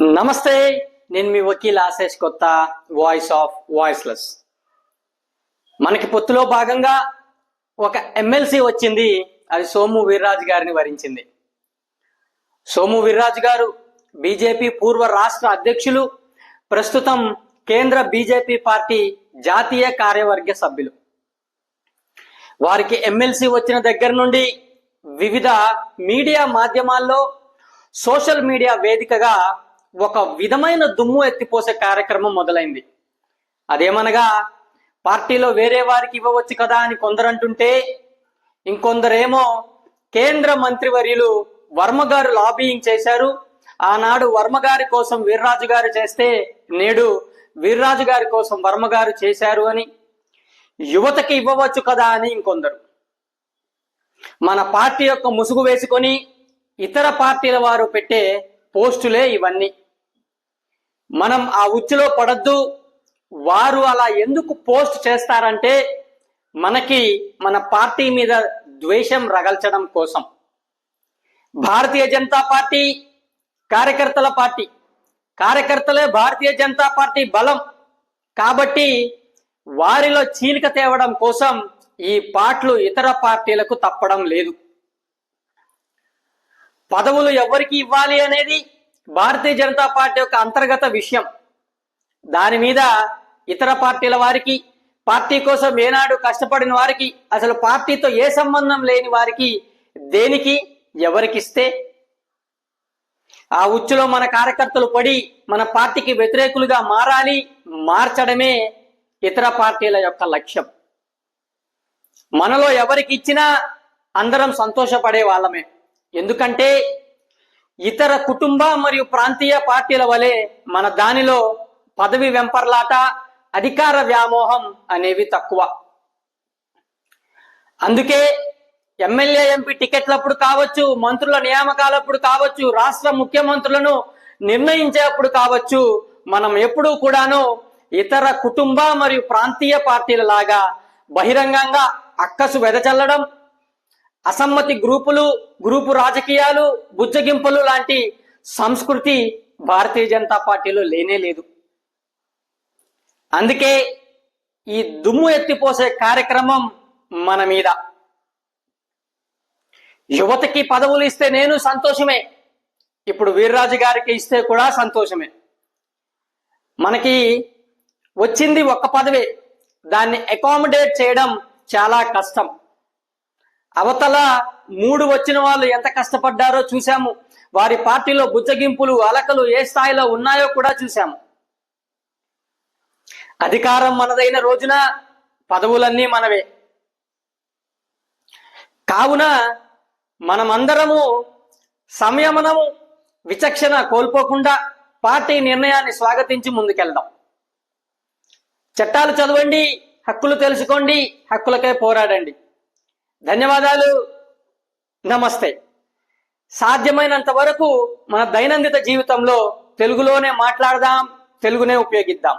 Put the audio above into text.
నమస్తే, నేను మీ వకీల్ ఆశేష్ కొత్త, వాయిస్ ఆఫ్ వాయిస్లెస్. మనకి పొత్తులో భాగంగా ఒక ఎమ్మెల్సీ వచ్చింది. అది సోము వీర్రాజు గారిని వరించింది. సోము వీర్రాజు గారు బీజేపీ పూర్వ రాష్ట్ర అధ్యక్షులు, ప్రస్తుతం కేంద్ర బీజేపీ పార్టీ జాతీయ కార్యవర్గ సభ్యులు. వారికి ఎమ్మెల్సీ వచ్చిన దగ్గర నుండి వివిధ మీడియా మాధ్యమాల్లో, సోషల్ మీడియా వేదికగా ఒక విధమైన దుమ్ము ఎత్తిపోసే కార్యక్రమం మొదలైంది. అదేమనగా, పార్టీలో వేరే వారికి ఇవ్వవచ్చు కదా అని కొందరు అంటుంటే, ఇంకొందరేమో కేంద్ర మంత్రివర్యులు వర్మ గారు లాబీయింగ్ చేశారు, ఆనాడు వర్మ గారి కోసం వీర్రాజు గారు చేస్తే నేడు వీర్రాజు గారి కోసం వర్మ గారు చేశారు అని, యువతకి ఇవ్వవచ్చు కదా అని ఇంకొందరు. మన పార్టీ యొక్క ముసుగు వేసుకొని ఇతర పార్టీల వారు పెట్టే పోస్టులే ఇవన్నీ. మనం ఆ ఉచ్చులో పడద్దు. వారు అలా ఎందుకు పోస్ట్ చేస్తారంటే, మనకి మన పార్టీ మీద ద్వేషం రగల్చడం కోసం. భారతీయ జనతా పార్టీ కార్యకర్తల పార్టీ, కార్యకర్తలే భారతీయ జనతా పార్టీ బలం కాబట్టి వారిలో చీలిక తేవడం కోసం ఈ పాటలు ఇతర పార్టీలకు తప్పడం లేదు. పదవులు ఎవరికి ఇవ్వాలి అనేది భారతీయ జనతా పార్టీ యొక్క అంతర్గత విషయం. దాని మీద ఇతర పార్టీల వారికి, పార్టీ కోసం ఏనాడు కష్టపడిన వారికి, అసలు పార్టీతో ఏ సంబంధం లేని వారికి దేనికి ఎవరికిస్తే ఆ ఉచ్చులో మన కార్యకర్తలు పడి మన పార్టీకి వ్యతిరేకులుగా మారాలి, మార్చడమే ఇతర పార్టీల యొక్క లక్ష్యం. మనలో ఎవరికి ఇచ్చినా అందరం సంతోషపడే వాళ్ళమే. ఎందుకంటే ఇతర కుటుంబ మరియు ప్రాంతీయ పార్టీల వలె మన దానిలో పదవి వెంపర్లాట, అధికార వ్యామోహం అనేవి తక్కువ. అందుకే ఎమ్మెల్యే, ఎంపీ టికెట్లప్పుడు కావచ్చు, మంత్రుల నియామకాలప్పుడు కావచ్చు, రాష్ట్ర ముఖ్యమంత్రులను నిర్ణయించేప్పుడు కావచ్చు, మనం ఎప్పుడూ కూడాను ఇతర కుటుంబ మరియు ప్రాంతీయ పార్టీల లాగా బహిరంగంగా అక్కసు వెదజల్లడం, అసమ్మతి గ్రూపులు, గ్రూపు రాజకీయాలు, బుజ్జగింపులు లాంటి సంస్కృతి భారతీయ జనతా పార్టీలో లేనే లేదు. అందుకే ఈ దుమ్ము ఎత్తిపోసే కార్యక్రమం మన మీద. యువతకి పదవులు ఇస్తే నేను సంతోషమే, ఇప్పుడు వీర్రాజు గారికి ఇస్తే కూడా సంతోషమే. మనకి వచ్చింది ఒక్క పదవే, దాన్ని అకామిడేట్ చేయడం చాలా కష్టం. అవతల 3 వచ్చిన వాళ్ళు ఎంత కష్టపడ్డారో చూశాము. వారి పార్టీలో బుజ్జగింపులు, అలకలు ఏ స్థాయిలో ఉన్నాయో కూడా చూశాము. అధికారం మనదైన రోజున పదవులన్నీ మనవే. కావున మనమందరము సంయమనము, విచక్షణ కోల్పోకుండా పార్టీ నిర్ణయాన్ని స్వాగతించి ముందుకెళ్దాం. చట్టాలు చదవండి, హక్కులు తెలుసుకోండి, హక్కులకే పోరాడండి. ధన్యవాదాలు. నమస్తే. సాధ్యమైనంత వరకు మన దైనందిన జీవితంలో తెలుగులోనే మాట్లాడదాం, తెలుగునే ఉపయోగిద్దాం.